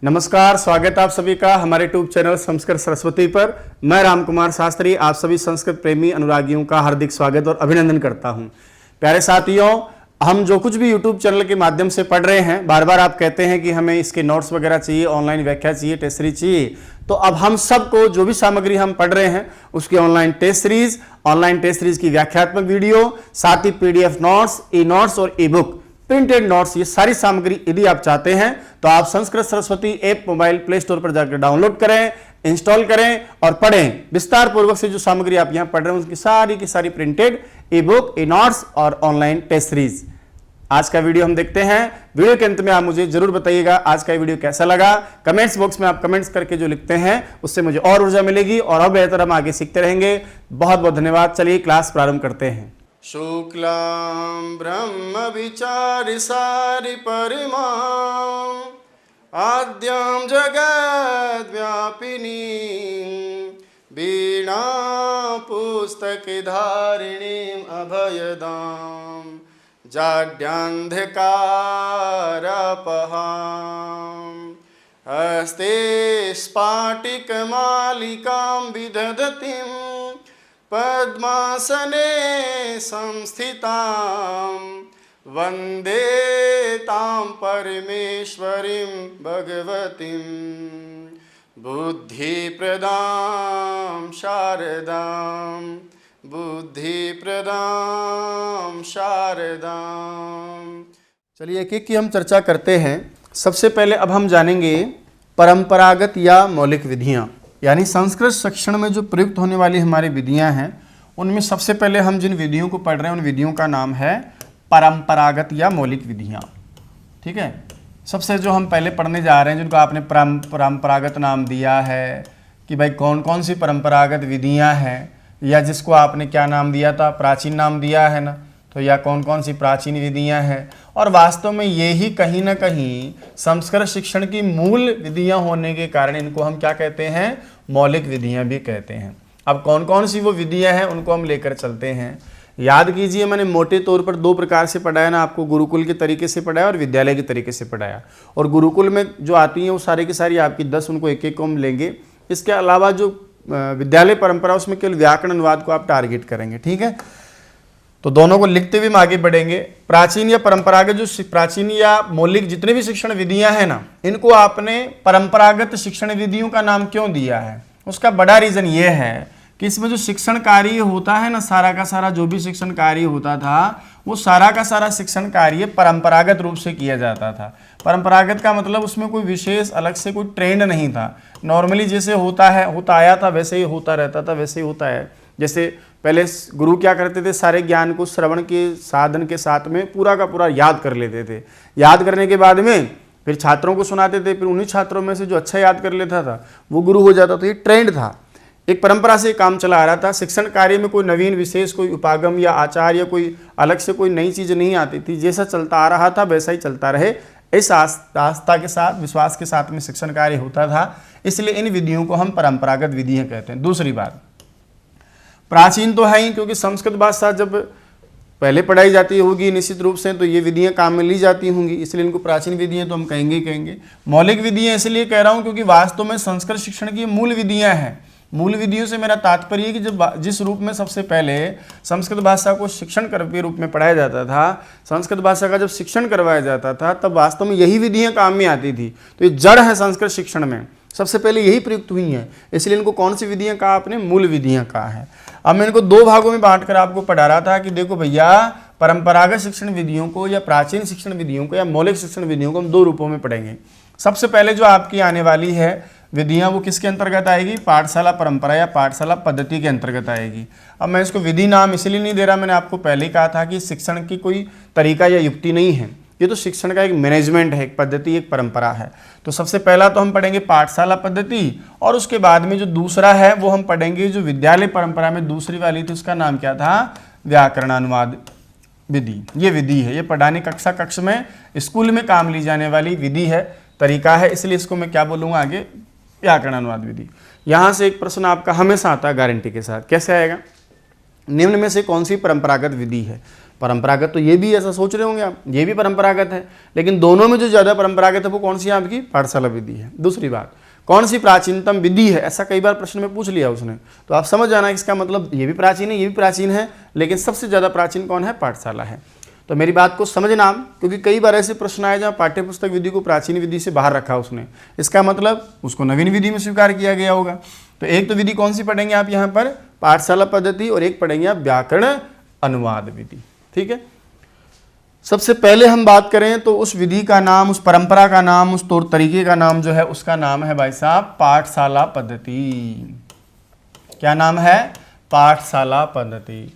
नमस्कार, स्वागत है आप सभी का हमारे यूट्यूब चैनल संस्कृत सरस्वती पर। मैं रामकुमार शास्त्री आप सभी संस्कृत प्रेमी अनुरागियों का हार्दिक स्वागत और अभिनंदन करता हूं। प्यारे साथियों, हम जो कुछ भी यूट्यूब चैनल के माध्यम से पढ़ रहे हैं, बार बार आप कहते हैं कि हमें इसके नोट्स वगैरह चाहिए, ऑनलाइन व्याख्या चाहिए, टेस्ट सीरीज चाहिए। तो अब हम सबको जो भी सामग्री हम पढ़ रहे हैं उसकी ऑनलाइन टेस्ट सीरीज की व्याख्यात्मक वीडियो, साथ ही पीडीएफ नोट्स, ई नोट्स और ई बुक, प्रिंटेड नोट्स, ये सारी सामग्री यदि आप चाहते हैं तो आप Sanskrit Saraswati app mobile play store पर जाकर डाउनलोड करें, इंस्टॉल करें और पढ़ें। विस्तार पूर्वक से जो सामग्री आप यहां पढ़ रहे हैं उसकी सारी की सारी प्रिंटेड, ई बुक, ई नोट्स और ऑनलाइन टेस्ट सीरीज। आज का वीडियो हम देखते हैं। वीडियो के अंत में आप मुझे जरूर बताइएगा आज का वीडियो कैसा लगा। कमेंट्स बॉक्स में आप कमेंट्स करके जो लिखते हैं उससे मुझे और ऊर्जा मिलेगी और बेहतर हम आगे सीखते रहेंगे। बहुत बहुत धन्यवाद। चलिए क्लास प्रारंभ करते हैं। शुक्लां ब्रह्म विचारि सारि परिमां आद्यां जगद्व्यापिनीं वीणा पुस्तकधारिणीं अभयदां जाड्यान्धकारपहां हस्ते स्फाटिकमालिकां विदधतीं पद्मासने संस्थितां वन्दे तां परमेश्वरीं भगवतीं बुद्धिप्रदां शारदां चलिए एक एक की हम चर्चा करते हैं। सबसे पहले अब हम जानेंगे परंपरागत या मौलिक विधियां, यानी संस्कृत शिक्षण में जो प्रयुक्त होने वाली हमारी विधियां हैं उनमें सबसे पहले हम जिन विधियों को पढ़ रहे हैं उन विधियों का नाम है परंपरागत या मौलिक विधियां। ठीक है, सबसे जो हम पहले पढ़ने जा रहे हैं जिनको आपने परंपरागत नाम दिया है कि भाई कौन कौन सी परंपरागत विधियां हैं, या जिसको आपने क्या नाम दिया था, प्राचीन नाम दिया है ना, तो या कौन कौन सी प्राचीन विधियां हैं। और वास्तव में ये ही कहीं ना कहीं संस्कृत शिक्षण की मूल विधियां होने के कारण इनको हम क्या कहते हैं, मौलिक विधियां भी कहते हैं। अब कौन कौन सी वो विधियां हैं उनको हम लेकर चलते हैं। याद कीजिए, मैंने मोटे तौर पर दो प्रकार से पढ़ाया ना, आपको गुरुकुल के तरीके से पढ़ाया और विद्यालय के तरीके से पढ़ाया। और गुरुकुल में जो आती हैं वो सारी की सारी आपकी 10, उनको एक एक को हम लेंगे। इसके अलावा जो विद्यालय परंपरा उसमें केवल व्याकरण अनुवाद को आप टारगेट करेंगे। ठीक है, तो दोनों को लिखते हुए हम आगे बढ़ेंगे। प्राचीन या परंपरागत, जो प्राचीन या मौलिक जितने भी शिक्षण विधियां हैं ना, इनको आपने परंपरागत शिक्षण विधियों का नाम क्यों दिया है, उसका बड़ा रीजन ये है कि इसमें जो शिक्षण कार्य होता है ना, सारा का सारा जो भी शिक्षण कार्य होता था वो सारा का सारा शिक्षण कार्य परंपरागत रूप से किया जाता था। परंपरागत का मतलब उसमें कोई विशेष अलग से कोई ट्रेंड नहीं था। नॉर्मली जैसे होता आया था वैसे ही होता रहता था, वैसे ही होता है। जैसे पहले गुरु क्या करते थे, सारे ज्ञान को श्रवण के साधन के साथ में पूरा का पूरा याद कर लेते थे। याद करने के बाद में फिर छात्रों को सुनाते थे, फिर उन्हीं छात्रों में से जो अच्छा याद कर लेता था वो गुरु हो जाता। तो ये ट्रेंड था, एक परंपरा से काम चला आ रहा था। शिक्षण कार्य में कोई नवीन विशेष कोई उपागम या आचार या कोई अलग से कोई नई चीज़ नहीं आती थी। जैसा चलता आ रहा था वैसा ही चलता रहे, इस आस्था के साथ, विश्वास के साथ में शिक्षण कार्य होता था। इसलिए इन विधियों को हम परंपरागत विधियाँ कहते हैं। दूसरी बात, प्राचीन तो है ही, क्योंकि संस्कृत भाषा जब पहले पढ़ाई जाती होगी निश्चित रूप से तो ये विधियाँ काम में ली जाती होंगी, इसलिए इनको प्राचीन विधियाँ तो हम कहेंगे। मौलिक विधियाँ इसलिए कह रहा हूँ क्योंकि वास्तव में संस्कृत शिक्षण की मूल विधियाँ हैं। मूल विधियों से मेरा तात्पर्य है कि जब जिस रूप में सबसे पहले संस्कृत भाषा को शिक्षण के रूप में पढ़ाया जाता था, संस्कृत भाषा का जब शिक्षण करवाया जाता था, तब वास्तव में यही विधियां काम में आती थी। तो ये जड़ है संस्कृत शिक्षण में, सबसे पहले यही प्रयुक्त हुई हैं। इसलिए इनको कौन सी विधियां कहा आपने, मूल विधियां कहा है। अब मैं इनको दो भागों में बांट कर आपको पढ़ा रहा था कि देखो भैया, परंपरागत शिक्षण विधियों को या प्राचीन शिक्षण विधियों को या मौलिक शिक्षण विधियों को हम दो रूपों में पढ़ेंगे। सबसे पहले जो आपकी आने वाली है विधियां वो किसके अंतर्गत आएगी, पाठशाला परंपरा या पाठशाला पद्धति के अंतर्गत आएगी। अब मैं इसको विधि नाम इसलिए नहीं दे रहा, मैंने आपको पहले ही कहा था कि शिक्षण की कोई तरीका या युक्ति नहीं है, ये तो शिक्षण का एक मैनेजमेंट है, एक पद्धति, एक परंपरा है। तो सबसे पहला तो हम पढ़ेंगे पाठशाला पद्धति, और उसके बाद में जो दूसरा है वो हम पढ़ेंगे जो विद्यालय परंपरा में दूसरी वाली थी, उसका नाम क्या था, व्याकरणानुवाद विधि। ये विधि है, ये पढ़ाने कक्ष में स्कूल में काम ली जाने वाली विधि है, तरीका है, इसलिए इसको मैं क्या बोलूँगा आगे, व्याकरणानुवाद विधि। यहाँ से एक प्रश्न आपका हमेशा आता है गारंटी के साथ, कैसे आएगा, निम्न में से कौन सी परंपरागत विधि है? परंपरागत तो ये भी, ऐसा सोच रहे होंगे आप, ये भी परंपरागत है, लेकिन दोनों में जो ज़्यादा परंपरागत है वो कौन सी है? आपकी पाठशाला विधि है। दूसरी बात, कौन सी प्राचीनतम विधि है? ऐसा कई बार प्रश्न में पूछ लिया उसने, तो आप समझ जाना इसका मतलब ये भी प्राचीन है, ये भी प्राचीन है, लेकिन सबसे ज़्यादा प्राचीन कौन है? पाठशाला है। तो मेरी बात को समझना, क्योंकि कई बार ऐसे प्रश्न आए जहाँ पाठ्यपुस्तक विधि को प्राचीन विधि से बाहर रखा उसने, इसका मतलब उसको नवीन विधि में स्वीकार किया गया होगा। तो एक तो विधि कौन सी पढ़ेंगे आप यहाँ पर? पाठशाला पद्धति, और एक पढ़ेंगे आप व्याकरण अनुवाद विधि। ठीक है, सबसे पहले हम बात करें तो उस विधि का नाम, उस परंपरा का नाम, उस तौर तरीके का नाम जो है उसका नाम है भाई साहब पाठशाला पद्धति। क्या नाम है? पाठशाला पद्धति।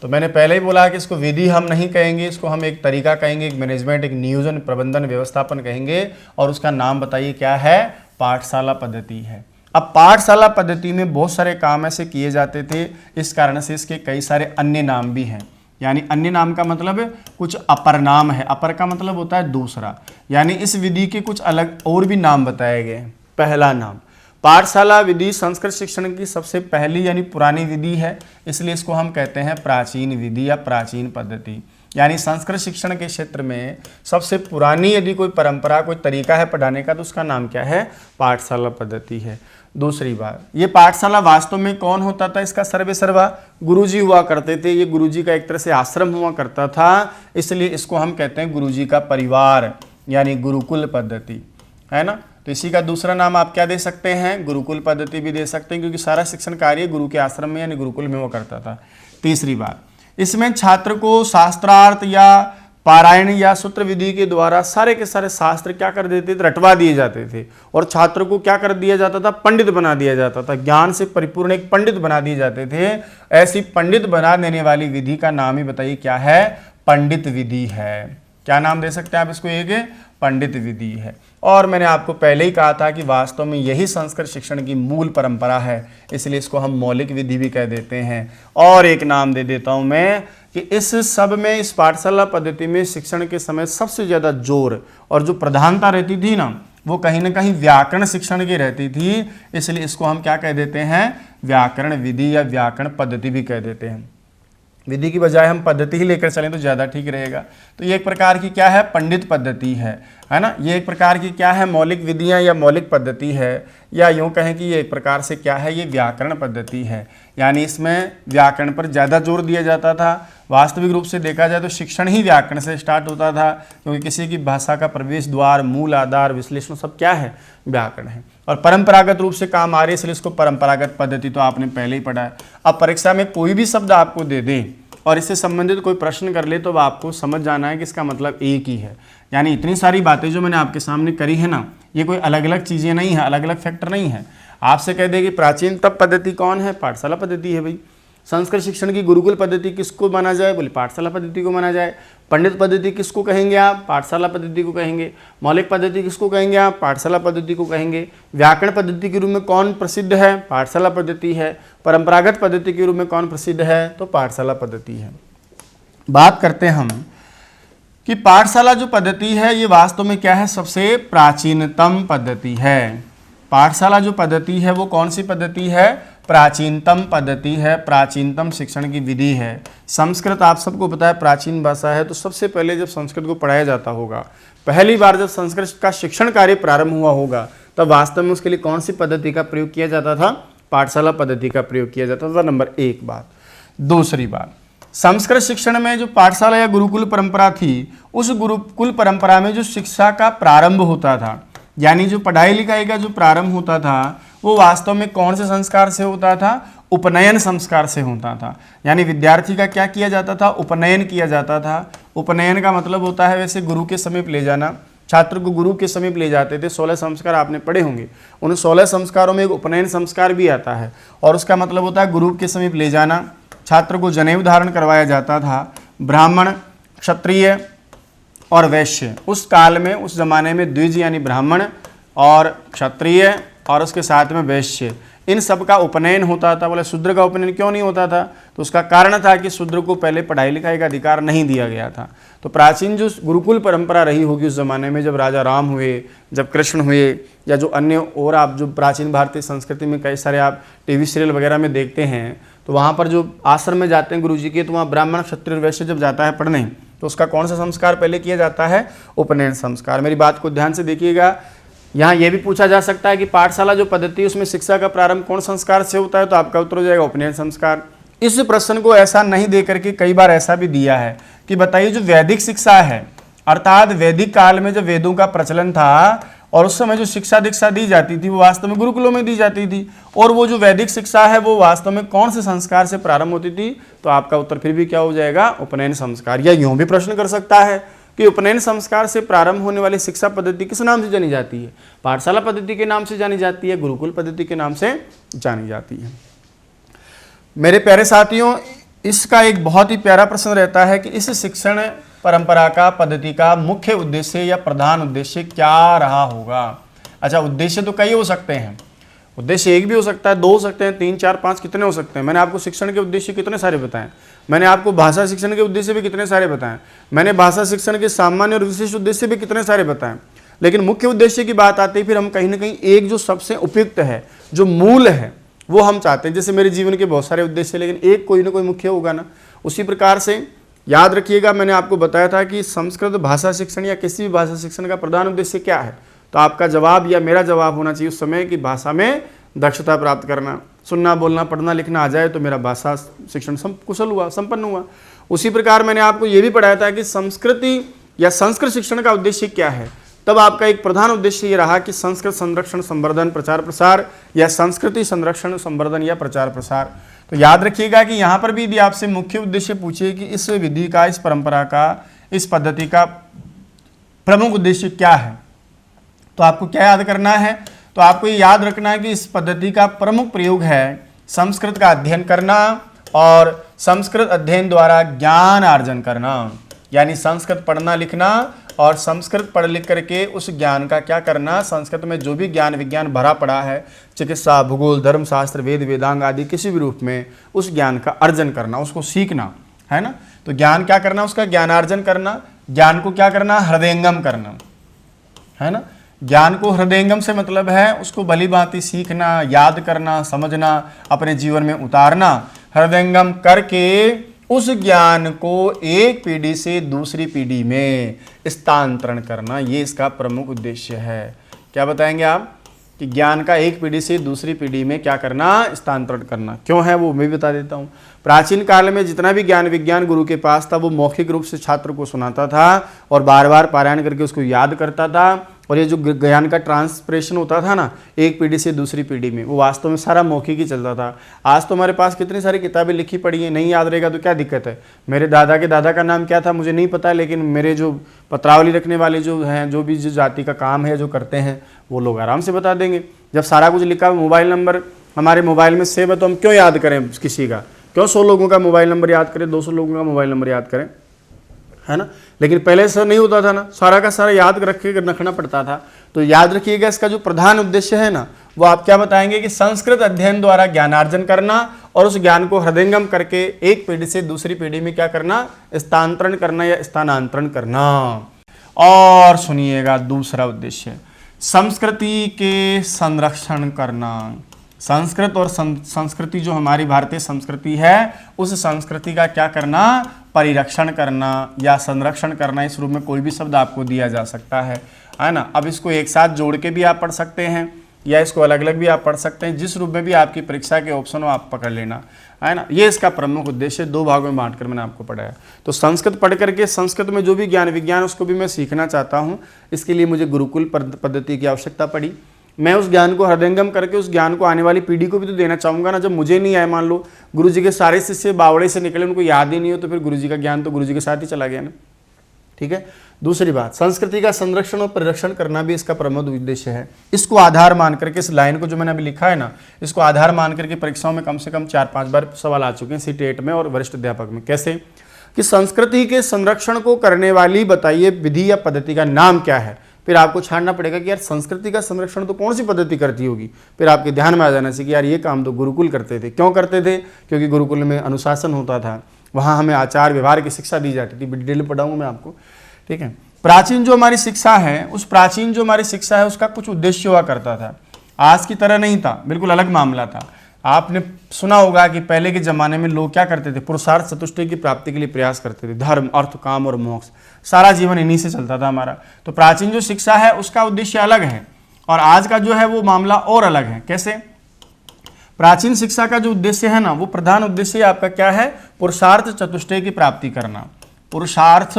तो मैंने पहले ही बोला कि इसको विधि हम नहीं कहेंगे, इसको हम एक तरीका कहेंगे, एक मैनेजमेंट, एक नियोजन, प्रबंधन, व्यवस्थापन कहेंगे, और उसका नाम बताइए क्या है? पाठशाला पद्धति है। अब पाठशाला पद्धति में बहुत सारे काम ऐसे किए जाते थे, इस कारण से इसके कई सारे अन्य नाम भी हैं। यानी अन्य नाम का मतलब कुछ अपर नाम है, अपर का मतलब होता है दूसरा, यानी इस विधि के कुछ अलग और भी नाम बताए गए हैं। पहला नाम, पाठशाला विधि संस्कृत शिक्षण की सबसे पहली यानी पुरानी विधि है, इसलिए इसको हम कहते हैं प्राचीन विधि या प्राचीन पद्धति। यानी संस्कृत शिक्षण के क्षेत्र में सबसे पुरानी यदि कोई परंपरा, कोई तरीका है पढ़ाने का, तो उसका नाम क्या है? पाठशाला पद्धति है। दूसरी बात, ये पाठशाला वास्तव में कौन होता था? इसका सर्वे सर्वा गुरुजी हुआ करते थे। ये गुरुजी का एक तरह से आश्रम हुआ करता था, इसलिए इसको हम कहते हैं गुरुजी का परिवार, यानी गुरुकुल पद्धति, है ना। तो इसी का दूसरा नाम आप क्या दे सकते हैं? गुरुकुल पद्धति भी दे सकते हैं, क्योंकि सारा शिक्षण कार्य गुरु के आश्रम में यानी गुरुकुल में हुआ करता था। तीसरी बात, इसमें छात्र को शास्त्रार्थ या पारायण या सूत्र विधि के द्वारा सारे के सारे शास्त्र क्या कर देते थे? रटवा दिए जाते थे, और छात्र को क्या कर दिया जाता था? पंडित बना दिया जाता था, ज्ञान से परिपूर्ण एक पंडित बना दिए जाते थे। ऐसी पंडित बना देने वाली विधि का नाम ही बताइए क्या है? पंडित विधि है। क्या नाम दे सकते हैं आप इसको? एक पंडित विधि है। और मैंने आपको पहले ही कहा था कि वास्तव में यही संस्कृत शिक्षण की मूल परंपरा है, इसलिए इसको हम मौलिक विधि भी कह देते हैं। और एक नाम दे देता हूं मैं कि इस सब में, इस पाठशाला पद्धति में शिक्षण के समय सबसे ज़्यादा जोर और जो प्रधानता रहती थी ना, वो कहीं ना कहीं व्याकरण शिक्षण की रहती थी, इसलिए इसको हम क्या कह देते हैं? व्याकरण विधि या व्याकरण पद्धति भी कह देते हैं। विधि की बजाय हम पद्धति ही लेकर चलें तो ज़्यादा ठीक रहेगा। तो ये एक प्रकार की क्या है? पंडित पद्धति है ना। ये एक प्रकार की क्या है? मौलिक विधियां या मौलिक पद्धति है, या यूँ कहें कि ये एक प्रकार से क्या है? ये व्याकरण पद्धति है। यानी इसमें व्याकरण पर ज़्यादा जोर दिया जाता था। वास्तविक रूप से देखा जाए तो शिक्षण ही व्याकरण से स्टार्ट होता था, क्योंकि किसी की भाषा का प्रवेश द्वार, मूल, आधार, विश्लेषण सब क्या है? व्याकरण है। और परंपरागत रूप से काम आ रही है, इसलिए इसको परंपरागत पद्धति तो आपने पहले ही पढ़ा है। अब परीक्षा में कोई भी शब्द आपको दे दे और इससे संबंधित कोई प्रश्न कर ले, तो आपको समझ जाना है कि इसका मतलब एक ही है। यानी इतनी सारी बातें जो मैंने आपके सामने करी है ना, ये कोई अलग अलग चीज़ें नहीं है, अलग अलग फैक्टर नहीं है। आपसे कह दे कि प्राचीनतम पद्धति कौन है? पाठशाला पद्धति है भाई। संस्कृत शिक्षण की गुरुकुल पद्धति किसको माना जाए? बोले पाठशाला पद्धति को माना जाए। पंडित पद्धति किसको कहेंगे आप? पाठशाला पद्धति को कहेंगे। मौलिक पद्धति किसको कहेंगे आप? पाठशाला पद्धति को कहेंगे। व्याकरण पद्धति के रूप में कौन प्रसिद्ध है? पाठशाला पद्धति है। परंपरागत पद्धति के रूप में कौन प्रसिद्ध है? तो पाठशाला पद्धति है। बात करते हैं हम कि पाठशाला जो पद्धति है ये वास्तव में क्या है? सबसे प्राचीनतम पद्धति है। पाठशाला जो पद्धति है वो कौन सी पद्धति है? प्राचीनतम पद्धति है, प्राचीनतम शिक्षण की विधि है। संस्कृत आप सबको पता है प्राचीन भाषा है, तो सबसे पहले जब संस्कृत को पढ़ाया जाता होगा, पहली बार जब संस्कृत का शिक्षण कार्य प्रारंभ हुआ होगा, तब वास्तव में उसके लिए कौन सी पद्धति का प्रयोग किया जाता था? पाठशाला पद्धति का प्रयोग किया जाता था। नंबर एक बात। दूसरी बात, संस्कृत शिक्षण में जो पाठशाला या गुरुकुल परंपरा थी, उस गुरुकुल परंपरा में जो शिक्षा का प्रारंभ होता था, यानी जो पढ़ाई लिखाई का जो प्रारंभ होता था, वो वास्तव में कौन से संस्कार से होता था? उपनयन संस्कार से होता था। यानी विद्यार्थी का क्या किया जाता था? उपनयन किया जाता था। उपनयन का मतलब होता है वैसे गुरु के समीप ले जाना। छात्र को गुरु के समीप ले जाते थे। 16 संस्कार आपने पढ़े होंगे, उन 16 संस्कारों में एक उपनयन संस्कार भी आता है, और उसका मतलब होता है गुरु के समीप ले जाना। छात्र को जनेऊ धारण करवाया जाता था। ब्राह्मण, क्षत्रिय और वैश्य, उस काल में, उस जमाने में द्विज यानी ब्राह्मण और क्षत्रिय और उसके साथ में वैश्य, इन सब का उपनयन होता था। बोले शूद्र का उपनयन क्यों नहीं होता था? तो उसका कारण था कि शूद्र को पहले पढ़ाई लिखाई का अधिकार नहीं दिया गया था। तो प्राचीन जो गुरुकुल परंपरा रही होगी उस जमाने में, जब राजा राम हुए, जब कृष्ण हुए, या जो अन्य और आप जो प्राचीन भारतीय संस्कृति में कई सारे आप टीवी सीरियल वगैरह में देखते हैं, तो वहाँ पर जो आश्रम में जाते हैं गुरुजी के, तो वहाँ ब्राह्मण क्षत्रिय वैश्य जब जाता है पढ़ने, तो उसका कौन सा संस्कार पहले किया जाता है? उपनयन संस्कार। मेरी बात को ध्यान से देखिएगा। यहाँ ये भी पूछा जा सकता है कि पाठशाला जो पद्धति है उसमें शिक्षा का प्रारंभ कौन संस्कार से होता है, तो आपका उत्तर हो जाएगा उपनयन संस्कार। इस प्रश्न को ऐसा नहीं दे करके कई बार ऐसा भी दिया है कि बताइए जो वैदिक शिक्षा है, अर्थात वैदिक काल में जब वेदों का प्रचलन था और उस समय जो शिक्षा दीक्षा दी जाती थी वो वास्तव में गुरुकुलों में दी जाती थी, और वो जो वैदिक शिक्षा है वो वास्तव में कौन से संस्कार से प्रारंभ होती थी, तो आपका उत्तर फिर भी क्या हो जाएगा? उपनयन संस्कार। या यूं भी प्रश्न कर सकता है कि उपनयन संस्कार से प्रारंभ होने वाली शिक्षा पद्धति किस नाम से जानी जाती है? पाठशाला पद्धति के नाम से जानी जाती है, गुरुकुल पद्धति के नाम से जानी जाती है। मेरे प्यारे साथियों, इसका एक बहुत ही प्यारा प्रश्न रहता है कि इस शिक्षण परंपरा का, पद्धति का मुख्य उद्देश्य या प्रधान उद्देश्य क्या रहा होगा? अच्छा, उद्देश्य तो कई हो सकते हैं, उद्देश्य एक भी हो सकता है, दो हो सकते हैं, 3, 4, 5 कितने हो सकते हैं। मैंने आपको शिक्षण के उद्देश्य कितने सारे बताएं, मैंने आपको भाषा शिक्षण के उद्देश्य भी कितने सारे बताएं, मैंने भाषा शिक्षण के सामान्य और विशेष उद्देश्य भी कितने सारे बताएं। लेकिन मुख्य उद्देश्य की बात आती है फिर हम कहीं ना कहीं एक जो सबसे उपयुक्त है, जो मूल है, वो हम चाहते हैं। जैसे मेरे जीवन के बहुत सारे उद्देश्य, लेकिन एक कोई ना कोई मुख्य होगा ना। उसी प्रकार से याद रखिएगा, मैंने आपको बताया था कि संस्कृत भाषा शिक्षण या किसी भी भाषा शिक्षण का प्रधान उद्देश्य क्या है, तो आपका जवाब या मेरा जवाब होना चाहिए उस समय कि भाषा में दक्षता प्राप्त करना, सुनना बोलना पढ़ना लिखना आ जाए तो मेरा भाषा शिक्षण कुशल हुआ, संपन्न हुआ। उसी प्रकार मैंने आपको ये भी पढ़ाया था कि संस्कृति या संस्कृत शिक्षण का उद्देश्य क्या है, तब आपका एक प्रधान उद्देश्य ये रहा कि संस्कृत संरक्षण संवर्धन प्रचार प्रसार या संस्कृति संरक्षण संवर्धन या प्रचार प्रसार। तो याद रखिएगा कि यहाँ पर भी यदि आपसे मुख्य उद्देश्य पूछे कि इस विधि का, इस परंपरा का, इस पद्धति का प्रमुख उद्देश्य क्या है, तो आपको क्या याद करना है? तो आपको ये याद रखना है कि इस पद्धति का प्रमुख प्रयोग है संस्कृत का अध्ययन करना और संस्कृत अध्ययन द्वारा ज्ञान अर्जन करना, यानी संस्कृत पढ़ना लिखना और संस्कृत पढ़ लिख करके उस ज्ञान का क्या करना, संस्कृत में जो भी ज्ञान विज्ञान भरा पड़ा है, चिकित्सा, भूगोल, धर्मशास्त्र, वेद वेदांग आदि किसी भी रूप में उस ज्ञान का अर्जन करना, उसको सीखना है ना। तो ज्ञान क्या करना, उसका ज्ञानार्जन करना, ज्ञान को क्या करना, हृदयंगम करना है ना। ज्ञान को हृदयंगम से मतलब है उसको भली भांति सीखना, याद करना, समझना, अपने जीवन में उतारना, हृदयंगम करके उस ज्ञान को एक पीढ़ी से दूसरी पीढ़ी में स्थानांतरण करना, ये इसका प्रमुख उद्देश्य है। क्या बताएंगे आप कि ज्ञान का एक पीढ़ी से दूसरी पीढ़ी में क्या करना, स्थानांतरण करना। क्यों है वो मैं भी बता देता हूँ। प्राचीन काल में जितना भी ज्ञान विज्ञान गुरु के पास था वो मौखिक रूप से छात्र को सुनाता था और बार बार पारायण करके उसको याद करता था, और ये जो ज्ञान का ट्रांसप्रेशन होता था ना एक पीढ़ी से दूसरी पीढ़ी में, वो वास्तव में सारा मौखिक ही चलता था। आज तो हमारे पास कितनी सारी किताबें लिखी पड़ी हैं, नहीं याद रहेगा तो क्या दिक्कत है। मेरे दादा के दादा का नाम क्या था मुझे नहीं पता, लेकिन मेरे जो पत्रावली रखने वाले जो हैं, जो भी जो जाति का काम है जो करते हैं, वो लोग आराम से बता देंगे। जब सारा कुछ लिखा, मोबाइल नंबर हमारे मोबाइल में सेव है, तो हम क्यों याद करें किसी का, क्यों 100 लोगों का मोबाइल नंबर याद करें, 200 लोगों का मोबाइल नंबर याद करें, है ना। लेकिन पहले ऐसा नहीं होता था ना, सारा का सारा याद रखना पड़ता था। तो याद रखिएगा इसका जो प्रधान उद्देश्य है ना, वो आप क्या बताएंगे कि संस्कृत अध्ययन द्वारा ज्ञानार्जन करना और उस ज्ञान को हृदयंगम करके एक पीढ़ी से दूसरी पीढ़ी में क्या करना, स्थानांतरण करना या स्थानांतरण करना। और सुनिएगा दूसरा उद्देश्य, संस्कृति के संरक्षण करना। संस्कृत और संस्कृति जो हमारी भारतीय संस्कृति है, उस संस्कृति का क्या करना, परिरक्षण करना या संरक्षण करना। इस रूप में कोई भी शब्द आपको दिया जा सकता है ना। अब इसको एक साथ जोड़ के भी आप पढ़ सकते हैं या इसको अलग अलग भी आप पढ़ सकते हैं, जिस रूप में भी आपकी परीक्षा के ऑप्शन हो आप पकड़ लेना, है ना। ये इसका प्रमुख उद्देश्य 2 भागों में बांटकर मैंने आपको पढ़ाया। तो संस्कृत पढ़ करके संस्कृत में जो भी ज्ञान विज्ञान उसको भी मैं सीखना चाहता हूँ, इसके लिए मुझे गुरुकुल पद्धति की आवश्यकता पड़ी। मैं उस ज्ञान को हृदयंगम करके उस ज्ञान को आने वाली पीढ़ी को भी तो देना चाहूँगा ना। जब मुझे नहीं आए, मान लो गुरुजी के सारे शिष्य बावड़े से निकले, उनको याद ही नहीं हो, तो फिर गुरुजी का ज्ञान तो गुरुजी के साथ ही चला गया ना। ठीक है। दूसरी बात, संस्कृति का संरक्षण और परिरक्षण करना भी इसका प्रमुख उद्देश्य है। इसको आधार मान करके, इस लाइन को जो मैंने अभी लिखा है ना, इसको आधार मान करके परीक्षाओं में कम से कम 4-5 बार सवाल आ चुके हैं, CTET में और वरिष्ठ अध्यापक में। कैसे कि संस्कृति के संरक्षण को करने वाली बताइए विधि या पद्धति का नाम क्या है। फिर आपको छानना पड़ेगा कि यार संस्कृति का संरक्षण तो कौन सी पद्धति करती होगी। फिर आपके ध्यान में आ जाना चाहिए कि यार ये काम तो गुरुकुल करते थे। क्यों करते थे? क्योंकि गुरुकुल में अनुशासन होता था, वहाँ हमें आचार व्यवहार की शिक्षा दी जाती थी। डिटेल पढ़ाऊंगा मैं आपको, ठीक है। प्राचीन जो हमारी शिक्षा है, उस प्राचीन जो हमारी शिक्षा है उसका कुछ उद्देश्य हुआ करता था। आज की तरह नहीं था, बिल्कुल अलग मामला था। आपने सुना होगा कि पहले के ज़माने में लोग क्या करते थे, पुरुषार्थ चतुष्टय की प्राप्ति के लिए प्रयास करते थे। धर्म, अर्थ, काम और मोक्ष, सारा जीवन इन्हीं से चलता था हमारा। तो प्राचीन जो शिक्षा है उसका उद्देश्य अलग है और आज का जो है वो मामला और अलग है। कैसे? प्राचीन शिक्षा का जो उद्देश्य है ना, वो प्रधान उद्देश्य आपका क्या है, पुरुषार्थ चतुष्टय की प्राप्ति करना। पुरुषार्थ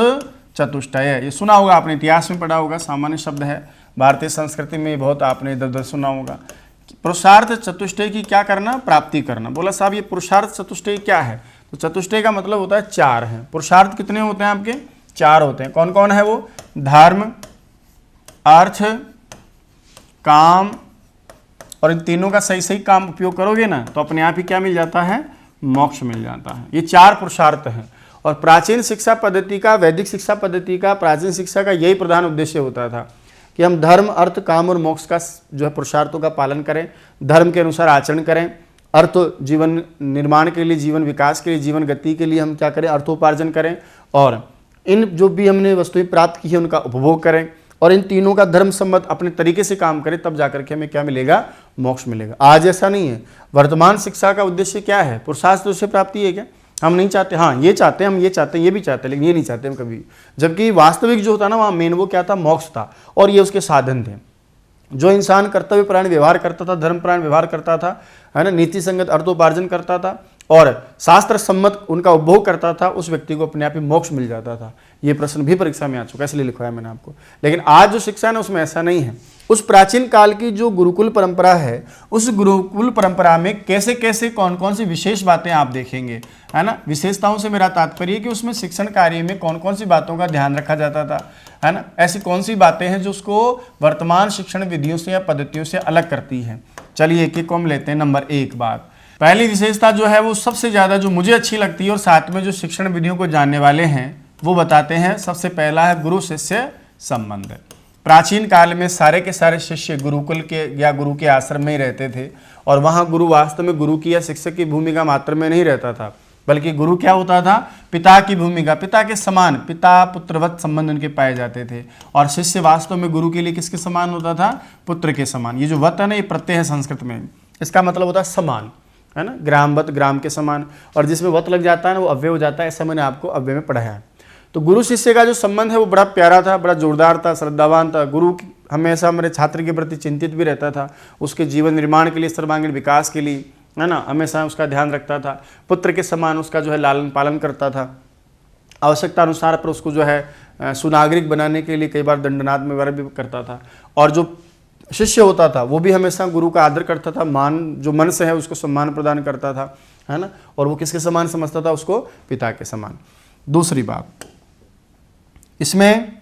चतुष्टय, ये सुना होगा आपने, इतिहास में पढ़ा होगा, सामान्य शब्द है, भारतीय संस्कृति में बहुत आपने इधर उधर सुना होगा। पुरुषार्थ चतुष्टय की क्या करना, प्राप्ति करना। बोला साहब ये पुरुषार्थ चतुष्टय क्या है? तो चतुष्टय का मतलब होता है चार है। पुरुषार्थ कितने होते हैं आपके? चार होते हैं। कौन कौन है वो? धर्म, अर्थ, काम, और इन तीनों का सही सही काम उपयोग करोगे ना तो अपने आप ही क्या मिल जाता है, मोक्ष मिल जाता है। ये चार पुरुषार्थ हैं। और प्राचीन शिक्षा पद्धति का, वैदिक शिक्षा पद्धति का, प्राचीन शिक्षा का यही प्रधान उद्देश्य होता था कि हम धर्म, अर्थ, काम और मोक्ष का जो है पुरुषार्थों का पालन करें, धर्म के अनुसार आचरण करें, अर्थ जीवन निर्माण के लिए, जीवन विकास के लिए, जीवन गति के लिए हम क्या करें, अर्थोपार्जन करें, और इन जो भी हमने वस्तुएं प्राप्त की है उनका उपभोग करें, और इन तीनों का धर्म सम्मत अपने तरीके से काम करें, तब जाकर के हमें क्या मिलेगा, मोक्ष मिलेगा। आज ऐसा नहीं है। वर्तमान शिक्षा का उद्देश्य क्या है, पुरुषार्थ से प्राप्ति है क्या? हम नहीं चाहते, हाँ ये चाहते हैं, हम ये चाहते हैं, ये भी चाहते हैं, लेकिन ये नहीं चाहते हम कभी। जबकि वास्तविक जो होता ना, वहाँ मेन वो क्या था, मोक्ष था, और ये उसके साधन थे। जो इंसान कर्तव्य परायण व्यवहार करता था, धर्म परायण व्यवहार करता था, है ना, नीति संगत अर्थोपार्जन करता था और शास्त्र सम्मत उनका उपभोग करता था, उस व्यक्ति को अपने आप ही मोक्ष मिल जाता था। ये प्रश्न भी परीक्षा में आ चुका है, इसलिए लिखवाया मैंने आपको। लेकिन आज जो शिक्षा है ना, उसमें ऐसा नहीं है। उस प्राचीन काल की जो गुरुकुल परंपरा है, उस गुरुकुल परंपरा में कैसे कैसे कौन कौन सी विशेष बातें आप देखेंगे, है ना। विशेषताओं से मेरा तात्पर्य है कि उसमें शिक्षण कार्य में कौन कौन सी बातों का ध्यान रखा जाता था, है ना। ऐसी कौन सी बातें हैं जो उसको वर्तमान शिक्षण विधियों से या पद्धतियों से अलग करती हैं। चलिए एक एक को हम लेते हैं। नंबर एक बात, पहली विशेषता जो है वो सबसे ज़्यादा जो मुझे अच्छी लगती है और साथ में जो शिक्षण विधियों को जानने वाले हैं वो बताते हैं, सबसे पहला है गुरु शिष्य संबंध। प्राचीन काल में सारे के सारे शिष्य गुरुकुल के या गुरु के आश्रम में ही रहते थे और वहाँ गुरु वास्तव में गुरु की या शिक्षक की भूमिका मात्र में नहीं रहता था, बल्कि गुरु क्या होता था, पिता की भूमिका, पिता के समान, पिता पुत्रवत संबंध उनके पाए जाते थे। और शिष्य वास्तव में गुरु के लिए किसके समान होता था, पुत्र के समान। ये जो वत है ना, ये प्रत्यय है संस्कृत में, इसका मतलब होता है समान, है ना, ग्रामवत, ग्राम के समान। और जिसमें वत लग जाता है ना वो अव्यय हो जाता है, ऐसा मैंने आपको अव्यय में पढ़ाया है। तो गुरु शिष्य का जो संबंध है वो बड़ा प्यारा था, बड़ा जोरदार था, श्रद्धावान था। गुरु हमेशा हमारे छात्र के प्रति चिंतित भी रहता था, उसके जीवन निर्माण के लिए, सर्वांगीण विकास के लिए, है ना, हमेशा उसका ध्यान रखता था। पुत्र के समान उसका जो है लालन पालन करता था। आवश्यकता अनुसार पर उसको जो है सुनागरिक बनाने के लिए कई बार दंडनात्मक वगैरह भी करता था। और जो शिष्य होता था वो भी हमेशा गुरु का आदर करता था, मान जो मन से है उसको सम्मान प्रदान करता था, है ना। और वो किसके समान समझता था, उसको पिता के समान। दूसरी बात, इसमें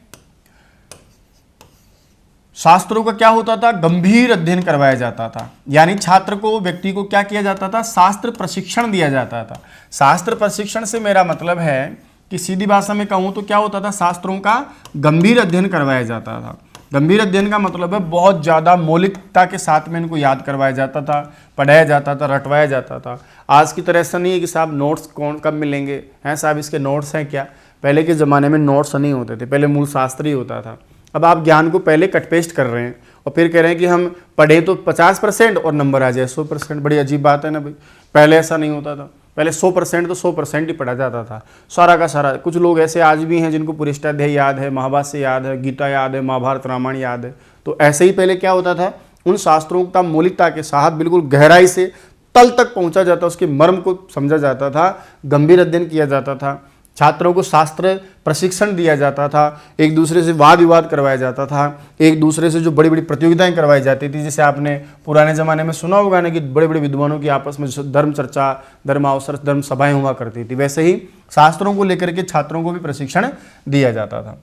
शास्त्रों का क्या होता था, गंभीर अध्ययन करवाया जाता था। यानी छात्र को, व्यक्ति को क्या किया जाता था, शास्त्र प्रशिक्षण दिया जाता था। शास्त्र प्रशिक्षण से मेरा मतलब है कि सीधी भाषा में कहूँ तो क्या होता था, शास्त्रों का गंभीर अध्ययन करवाया जाता था। गंभीर अध्ययन का मतलब है बहुत ज़्यादा मौलिकता के साथ में इनको याद करवाया जाता था, पढ़ाया जाता था, रटवाया जाता था। आज की तरह ऐसा नहीं है कि साहब नोट्स कौन कब मिलेंगे, हैं साहब इसके नोट्स हैं क्या। पहले के ज़माने में नोट्स नहीं होते थे, पहले मूल शास्त्र ही होता था। अब आप ज्ञान को पहले कट पेस्ट कर रहे हैं और फिर कह रहे हैं कि हम पढ़ें तो 50% और नंबर आ जाए 100%। बड़ी अजीब बात है ना भाई, पहले ऐसा नहीं होता था। पहले 100% तो 100% ही पढ़ा जाता था, सारा का सारा। कुछ लोग ऐसे आज भी हैं जिनको पुरिष्टाध्याय याद है, महाभाष्य याद है, गीता याद है, महाभारत रामायण याद है। तो ऐसे ही पहले क्या होता था, उन शास्त्रों का मौलिकता के साथ बिल्कुल गहराई से तल तक पहुंचा जाता, उसके मर्म को समझा जाता था, गंभीर अध्ययन किया जाता था। छात्रों को शास्त्र प्रशिक्षण दिया जाता था, एक दूसरे से वाद विवाद करवाया जाता था, एक दूसरे से जो बड़ी बड़ी प्रतियोगिताएं करवाई जाती थी। जैसे आपने पुराने ज़माने में सुना होगा ना कि बड़े बड़े विद्वानों की आपस में धर्म चर्चा, धर्म अवसर, धर्म सभाएं हुआ करती थी, वैसे ही शास्त्रों को लेकर के छात्रों को भी प्रशिक्षण दिया जाता था।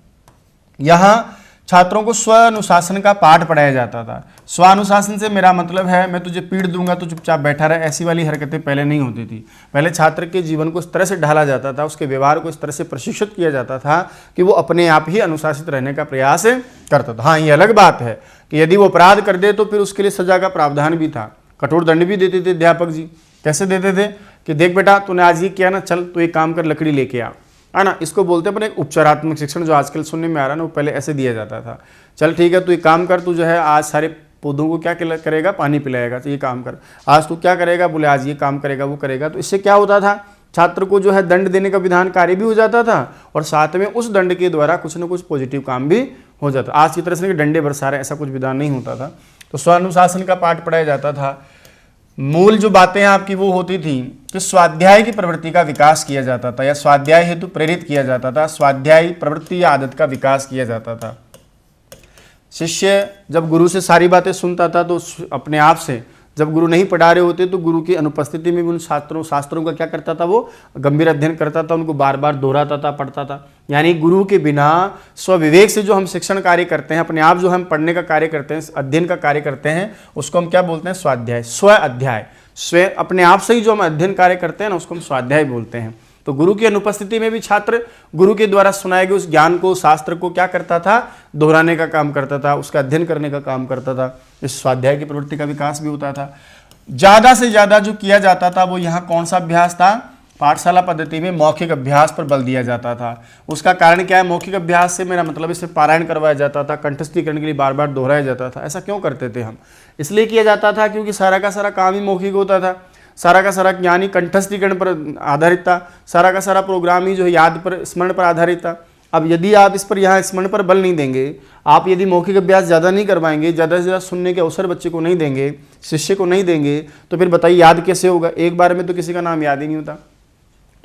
यहाँ छात्रों को स्वानुशासन का पाठ पढ़ाया जाता था। स्वानुशासन से मेरा मतलब है मैं तुझे पीड़ दूंगा तो चुपचाप बैठा रहे, ऐसी वाली हरकतें पहले नहीं होती थी। पहले छात्र के जीवन को इस तरह से ढाला जाता था, उसके व्यवहार को इस तरह से प्रशिक्षित किया जाता था कि वो अपने आप ही अनुशासित रहने का प्रयास करता था। हाँ, ये अलग बात है कि यदि वो अपराध कर दे तो फिर उसके लिए सजा का प्रावधान भी था, कठोर दंड भी देते थे अध्यापक जी। कैसे देते थे कि देख बेटा तूने आज ये किया ना, चल तो एक काम कर, लकड़ी लेके आ, है ना। इसको बोलते हैं अपने उपचारात्मक शिक्षण, जो आजकल सुनने में आ रहा है ना, वो पहले ऐसे दिया जाता था। चल ठीक है, तू एक काम कर, तू जो है आज सारे पौधों को क्या करेगा, पानी पिलाएगा, तो ये काम कर। आज तू क्या करेगा, बोले आज ये काम करेगा, वो करेगा। तो इससे क्या होता था, छात्र को जो है दंड देने का विधान कार्य भी हो जाता था और साथ में उस दंड के द्वारा कुछ न कुछ पॉजिटिव काम भी हो जाता। आज की तरह से डंडे बरसा रहे ऐसा कुछ विधान नहीं होता था। तो स्वानुशासन का पाठ पढ़ाया जाता था। मूल जो बातें आपकी वो होती थी कि स्वाध्याय की प्रवृत्ति का विकास किया जाता था या स्वाध्याय हेतु प्रेरित किया जाता था, स्वाध्याय प्रवृत्ति या आदत का विकास किया जाता था। शिष्य जब गुरु से सारी बातें सुनता था तो अपने आप से, जब गुरु नहीं पढ़ा रहे होते तो गुरु की अनुपस्थिति में भी उन शास्त्रों का क्या करता था, वो गंभीर अध्ययन करता था, उनको बार बार दोहराता था, पढ़ता था। यानी गुरु के बिना स्वविवेक से जो हम शिक्षण कार्य करते हैं, अपने आप जो हम पढ़ने का कार्य करते हैं, अध्ययन का कार्य करते हैं, उसको हम क्या बोलते हैं, स्वाध्याय, स्व अध्याय। स्व अपने आप से ही जो हम अध्ययन कार्य करते हैं ना, उसको हम स्वाध्याय बोलते हैं। तो गुरु की अनुपस्थिति में भी छात्र गुरु के द्वारा सुनाए गए उस ज्ञान को, शास्त्र को क्या करता था, दोहराने का काम करता था, उसका अध्ययन करने का काम करता था। इस स्वाध्याय की प्रवृत्ति का विकास भी होता था। ज़्यादा से ज़्यादा जो किया जाता था वो यहाँ कौन सा अभ्यास था, पाठशाला पद्धति में मौखिक अभ्यास पर बल दिया जाता था। उसका कारण क्या है, मौखिक अभ्यास से मेरा मतलब इसे पारायण करवाया जाता था, कंठस्थीकरण के लिए बार बार दोहराया जाता था। ऐसा क्यों करते थे हम, इसलिए किया जाता था क्योंकि सारा का सारा काम ही मौखिक होता था, सारा का सारा ज्ञान ही कंठस्थीकरण पर आधारित था, सारा का सारा प्रोग्राम ही जो है याद पर, स्मरण पर आधारित था। अब यदि आप इस पर यहाँ स्मरण पर बल नहीं देंगे, आप यदि मौखिक अभ्यास ज़्यादा नहीं करवाएंगे, ज़्यादा से ज़्यादा सुनने के अवसर बच्चे को नहीं देंगे, शिष्य को नहीं देंगे, तो फिर बताइए याद कैसे होगा। एक बार में तो किसी का नाम याद ही नहीं होता।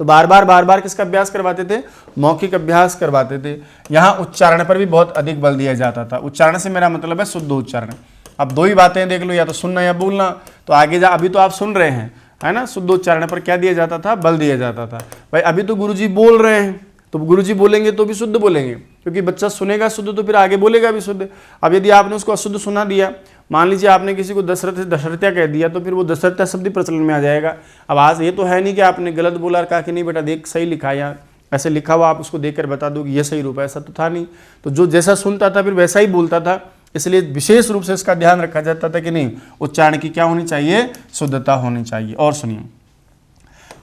तो बार बार किसका अभ्यास करवाते थे, मौखिक अभ्यास करवाते थे। यहाँ उच्चारण पर भी बहुत अधिक बल दिया जाता था। उच्चारण से मेरा मतलब है शुद्ध उच्चारण। अब दो ही बातें देख लो, या तो सुनना या बोलना। तो आगे जा, अभी तो आप सुन रहे हैं, है ना, शुद्ध उच्चारण पर क्या दिया जाता था, बल दिया जाता था। भाई अभी तो गुरुजी बोल रहे हैं, तो गुरुजी बोलेंगे तो भी शुद्ध बोलेंगे, क्योंकि बच्चा सुनेगा शुद्ध तो फिर आगे बोलेगा भी शुद्ध। अब यदि आपने उसको अशुद्ध सुना दिया, मान लीजिए आपने किसी को दशरथ्या कह दिया, तो फिर वो दशरथ्या शब्द प्रचलन में आ जाएगा। अब आज ये तो है नहीं कि आपने गलत बोला और कहा कि नहीं बेटा देख सही लिखा है, यहाँ ऐसे लिखा हुआ, आप उसको देखकर बता दो कि ये सही रूप है, ऐसा तो था नहीं। तो जो जैसा सुनता था फिर वैसा ही बोलता था। इसलिए विशेष रूप से इसका ध्यान रखा जाता था कि नहीं, उच्चारण की क्या होनी चाहिए, शुद्धता होनी चाहिए। और सुनिए,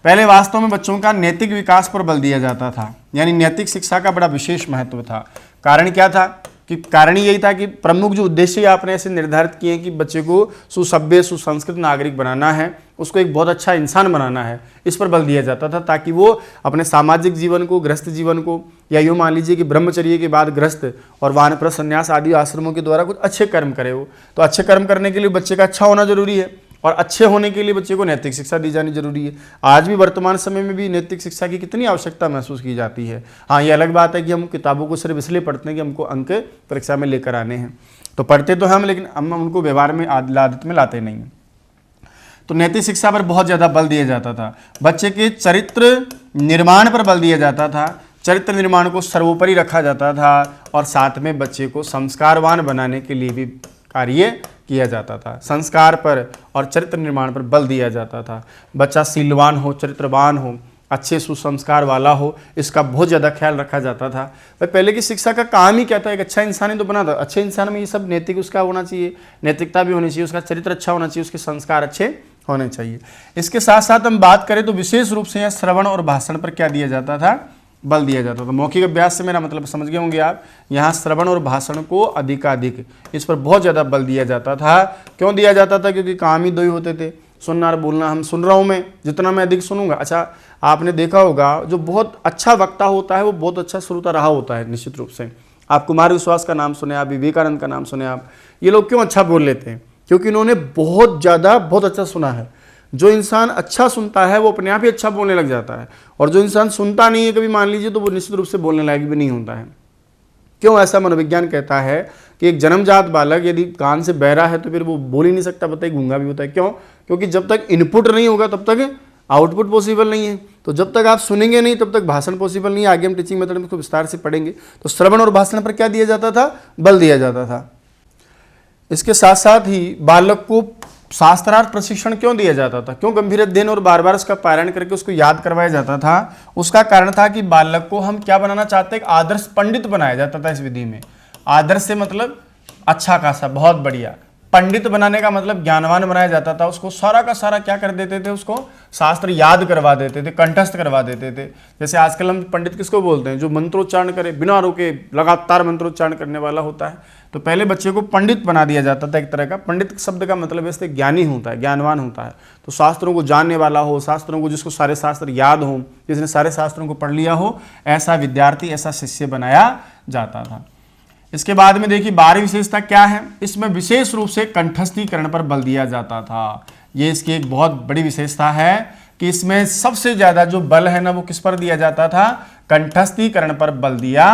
पहले वास्तव में बच्चों का नैतिक विकास पर बल दिया जाता था, यानी नैतिक शिक्षा का बड़ा विशेष महत्व था। कारण क्या था, कि कारण यही था कि प्रमुख जो उद्देश्य आपने ऐसे निर्धारित किए कि बच्चे को सुसभ्य सुसंस्कृत नागरिक बनाना है, उसको एक बहुत अच्छा इंसान बनाना है, इस पर बल दिया जाता था, ताकि वो अपने सामाजिक जीवन को, गृहस्थ जीवन को, या यूँ मान लीजिए कि ब्रह्मचर्य के बाद गृहस्थ और वानप्रस्थ संन्यास आदि आश्रमों के द्वारा कुछ अच्छे कर्म करे वो। तो अच्छे कर्म करने के लिए बच्चे का अच्छा होना जरूरी है, और अच्छे होने के लिए बच्चे को नैतिक शिक्षा दी जानी जरूरी है। आज भी वर्तमान समय में भी नैतिक शिक्षा की कितनी आवश्यकता महसूस की जाती है। हाँ, ये अलग बात है कि हम किताबों को सिर्फ इसलिए पढ़ते हैं कि हमको अंक परीक्षा में लेकर आने हैं, तो पढ़ते तो हम, लेकिन हम उनको व्यवहार में आदत में लाते नहीं हैं। तो नैतिक शिक्षा पर बहुत ज़्यादा बल दिया जाता था। बच्चे के चरित्र निर्माण पर बल दिया जाता था, चरित्र निर्माण को सर्वोपरि रखा जाता था, और साथ में बच्चे को संस्कारवान बनाने के लिए भी कार्य किया जाता था। संस्कार पर और चरित्र निर्माण पर बल दिया जाता था। बच्चा शीलवान हो, चरित्रवान हो, अच्छे सुसंस्कार वाला हो, इसका बहुत ज़्यादा ख्याल रखा जाता था। भाई पहले की शिक्षा का काम ही क्या था, एक अच्छा इंसान ही तो बना था। अच्छे इंसान में ये सब नैतिक उसका होना चाहिए, नैतिकता भी होनी चाहिए, उसका चरित्र अच्छा होना चाहिए, उसके संस्कार अच्छे होने चाहिए। इसके साथ साथ हम बात करें तो विशेष रूप से यहाँ श्रवण और भाषण पर क्या दिया जाता था, बल दिया जाता था। मौखिक अभ्यास से मेरा मतलब समझ गए होंगे आप, यहाँ श्रवण और भाषण को अधिकाधिक, इस पर बहुत ज़्यादा बल दिया जाता था। क्यों दिया जाता था, क्योंकि काम ही दो ही होते थे, सुनना और बोलना। हम सुन रहा हूँ, मैं जितना मैं अधिक सुनूंगा। अच्छा, आपने देखा होगा जो बहुत अच्छा वक्ता होता है वो बहुत अच्छा श्रोता रहा होता है, निश्चित रूप से। आप कुमार विश्वास का नाम सुने, आप विवेकानंद का नाम सुने, आप ये लोग क्यों अच्छा बोल लेते हैं, क्योंकि इन्होंने बहुत अच्छा सुना है। जो इंसान अच्छा सुनता है वो अपने आप ही अच्छा बोलने लग जाता है, और जो इंसान सुनता नहीं है कभी, मान लीजिए, तो वो निश्चित रूप से बोलने लायक भी नहीं होता है। क्यों, ऐसा मनोविज्ञान कहता है कि एक जन्मजात बालक यदि कान से बहरा है तो फिर वो बोल ही नहीं सकता, बताइए गूंगा भी होता है। क्यों, क्योंकि जब तक इनपुट नहीं होगा तब तक आउटपुट पॉसिबल नहीं है। तो जब तक आप सुनेंगे नहीं तब तक भाषण पॉसिबल नहीं है। आगे हम टीचिंग मेथड में इसको विस्तार से पढ़ेंगे। तो श्रवण और भाषण पर क्या दिया जाता था, बल दिया जाता था। इसके साथ साथ ही बालक को शास्त्रार्थ प्रशिक्षण क्यों दिया जाता था, क्यों गंभीर अध्ययन और बार बार उसका पारायण करके उसको याद करवाया जाता था, उसका कारण था कि बालक को हम क्या बनाना चाहते हैं, एक आदर्श पंडित बनाया जाता था इस विधि में। आदर्श से मतलब अच्छा खासा, बहुत बढ़िया, पंडित बनाने का मतलब ज्ञानवान बनाया जाता था, उसको सारा का सारा क्या कर देते थे, उसको शास्त्र याद करवा देते थे, कंठस्थ करवा देते थे। जैसे आजकल हम पंडित किसको बोलते हैं, जो मंत्रोच्चारण करे, बिना रुके लगातार मंत्रोच्चारण करने वाला होता है। तो पहले बच्चे को पंडित बना दिया जाता था एक तरह का। पंडित शब्द का मतलब वैसे ज्ञानी होता है, ज्ञानवान होता है। तो शास्त्रों को जानने वाला हो, शास्त्रों को जिसको सारे शास्त्र याद हो, जिसने सारे शास्त्रों को पढ़ लिया हो, ऐसा विद्यार्थी, ऐसा शिष्य बनाया जाता था। इसके बाद में देखिए 12वीं विशेषता क्या है, इसमें विशेष रूप से कंठस्थीकरण पर बल दिया जाता था। ये इसकी एक बहुत बड़ी विशेषता है कि इसमें सबसे ज्यादा जो बल है ना वो किस पर दिया जाता था, कंठस्थीकरण पर बल दिया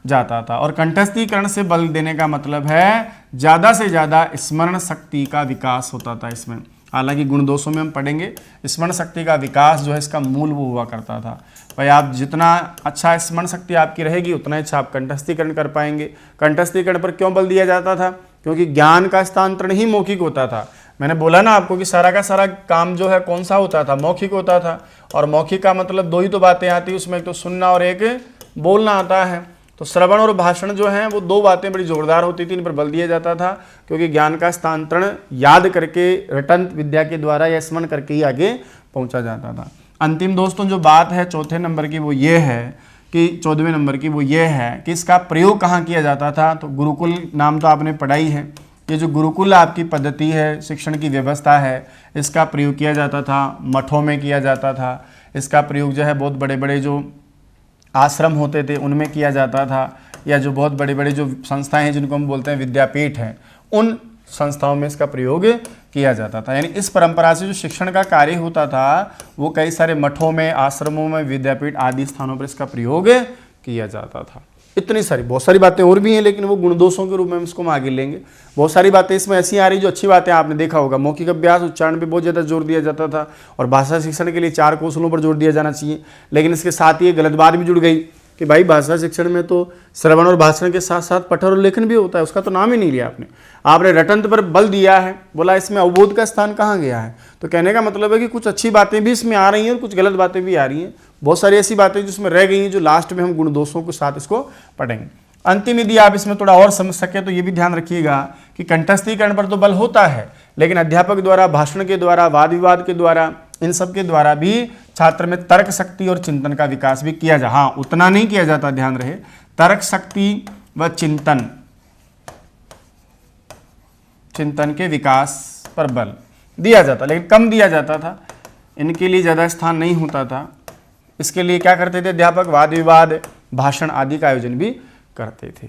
जाता था। और कंठस्थीकरण से बल देने का मतलब है ज्यादा से ज्यादा स्मरण शक्ति का विकास होता था इसमें। हालांकि गुण दोषों में हम पढ़ेंगे, स्मरण शक्ति का विकास जो है इसका मूल वो हुआ करता था। भाई आप जितना अच्छा स्मरण शक्ति आपकी रहेगी उतना अच्छा आप कंठस्थीकरण कर पाएंगे। कंठस्थीकरण पर क्यों बल दिया जाता था, क्योंकि ज्ञान का स्थानांतरण ही मौखिक होता था। मैंने बोला ना आपको कि सारा का सारा काम जो है कौन सा होता था, मौखिक होता था। और मौखिक का मतलब दो ही तो बातें आती है उसमें, एक तो सुनना और एक बोलना आता है। तो श्रवण और भाषण जो है वो दो बातें बड़ी जोरदार होती थी, इन पर बल दिया जाता था, क्योंकि ज्ञान का स्थानांतरण याद करके रटंत विद्या के द्वारा या स्मरण करके ही आगे पहुंचा जाता था। अंतिम दोस्तों जो बात है चौथे नंबर की वो ये है कि 14वें नंबर की वो ये है कि इसका प्रयोग कहाँ किया जाता था। तो गुरुकुल नाम तो आपने पढ़ा ही है। ये जो गुरुकुल आपकी पद्धति है, शिक्षण की व्यवस्था है, इसका प्रयोग किया जाता था, मठों में किया जाता था। इसका प्रयोग जो है बहुत बड़े बड़े जो आश्रम होते थे उनमें किया जाता था, या जो बहुत बड़े बड़े जो संस्थाएं हैं जिनको हम बोलते हैं विद्यापीठ हैं, उन संस्थाओं में इसका प्रयोग किया जाता था। यानी इस परंपरा से जो शिक्षण का कार्य होता था वो कई सारे मठों में, आश्रमों में, विद्यापीठ आदि स्थानों पर इसका प्रयोग किया जाता था। इतनी सारी बहुत सारी बातें और भी हैं, लेकिन वो गुण दोषों के रूप में हम इसको आगे लेंगे। बहुत सारी बातें इसमें ऐसी आ रही जो अच्छी बातें आपने देखा होगा। मौखिक अभ्यास उच्चारण पे बहुत ज़्यादा जोर दिया जाता था, और भाषा शिक्षण के लिए 4 कौशलों पर जोर दिया जाना चाहिए। लेकिन इसके साथ ही गलत बात भी जुड़ गई कि भाई भाषा शिक्षण में तो श्रवण और भाषण के साथ साथ पठन और लेखन भी होता है, उसका तो नाम ही नहीं लिया आपने रटंत पर बल दिया है, बोला इसमें अवबोध का स्थान कहाँ गया है। तो कहने का मतलब है कि कुछ अच्छी बातें भी इसमें आ रही हैं और कुछ गलत बातें भी आ रही हैं। बहुत सारी ऐसी बातें जिसमें रह गई हैं, जो लास्ट में हम गुण दोषों के साथ इसको पढ़ेंगे। अंतिम यदि आप इसमें थोड़ा और समझ सके तो ये भी ध्यान रखिएगा कि कंठस्थीकरण पर तो बल होता है, लेकिन अध्यापक द्वारा, भाषण के द्वारा, वाद विवाद के द्वारा, इन सब के द्वारा भी छात्र में तर्क शक्ति और चिंतन का विकास भी किया जा। हाँ, उतना नहीं किया जाता, ध्यान रहे, तर्क शक्ति व चिंतन के विकास पर बल दिया जाता, लेकिन कम दिया जाता था। इनके लिए ज़्यादा स्थान नहीं होता था। इसके लिए क्या करते थे अध्यापक, वाद विवाद, भाषण आदि का आयोजन भी करते थे।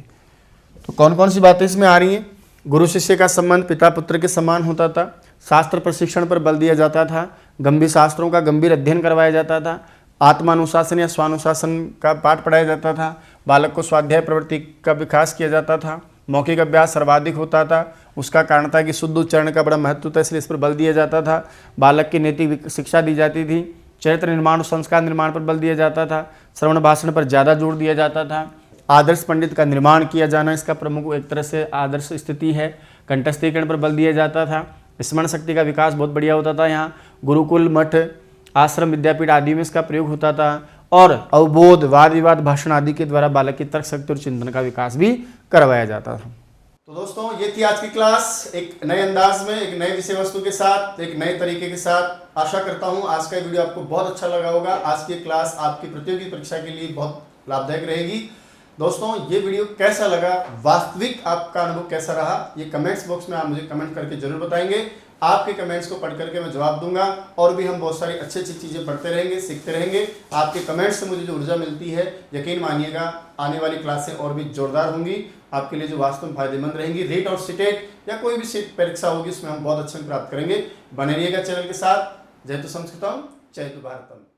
तो कौन कौन सी बातें इसमें आ रही हैं? गुरु शिष्य का संबंध पिता पुत्र के समान होता था। शास्त्र प्रशिक्षण पर बल दिया जाता था। गंभीर शास्त्रों का गंभीर अध्ययन करवाया जाता था। आत्मानुशासन या स्वानुशासन का पाठ पढ़ाया जाता था। बालक को स्वाध्याय प्रवृत्ति का विकास किया जाता था। मौखिक अभ्यास सर्वाधिक होता था। उसका कारण था कि शुद्ध उच्चारण का बड़ा महत्व था, इसलिए इस पर बल दिया जाता था। बालक की नैतिक शिक्षा दी जाती थी। चरित्र निर्माण और संस्कार निर्माण पर बल दिया जाता था। श्रवण भाषण पर ज़्यादा जोर दिया जाता था। आदर्श पंडित का निर्माण किया जाना इसका प्रमुख एक तरह से आदर्श स्थिति है। कंठस्थीकरण पर बल दिया जाता था। स्मरण शक्ति का विकास बहुत बढ़िया होता था। यहाँ गुरुकुल, मठ, आश्रम, विद्यापीठ आदि में इसका प्रयोग होता था। और अवबोध, वाद विवाद, भाषण आदि के द्वारा बालक की तर्क शक्ति और चिंतन का विकास भी करवाया जाता था। तो दोस्तों ये थी आज की क्लास, एक नए अंदाज में, एक नए विषय वस्तु के साथ, एक नए तरीके के साथ। आशा करता हूँ आज का वीडियो आपको बहुत अच्छा लगा होगा। आज की क्लास आपकी प्रतियोगी परीक्षा के लिए बहुत लाभदायक रहेगी। दोस्तों ये वीडियो कैसा लगा, वास्तविक आपका अनुभव कैसा रहा, ये कमेंट्स बॉक्स में आप मुझे कमेंट करके जरूर बताएंगे। आपके कमेंट्स को पढ़ करके मैं जवाब दूंगा, और भी हम बहुत सारी अच्छी अच्छी चीज़ें पढ़ते रहेंगे, सीखते रहेंगे। आपके कमेंट्स से मुझे जो ऊर्जा मिलती है, यकीन मानिएगा आने वाली क्लासें और भी जोरदार होंगी, आपके लिए जो वास्तव में फायदेमंद रहेंगी। रीट और सीटेट या कोई भी सीट परीक्षा होगी उसमें हम बहुत अच्छे प्राप्त करेंगे। बने रहिएगा चैनल के साथ। जय तो संस्कृतम, जय तो भारतम।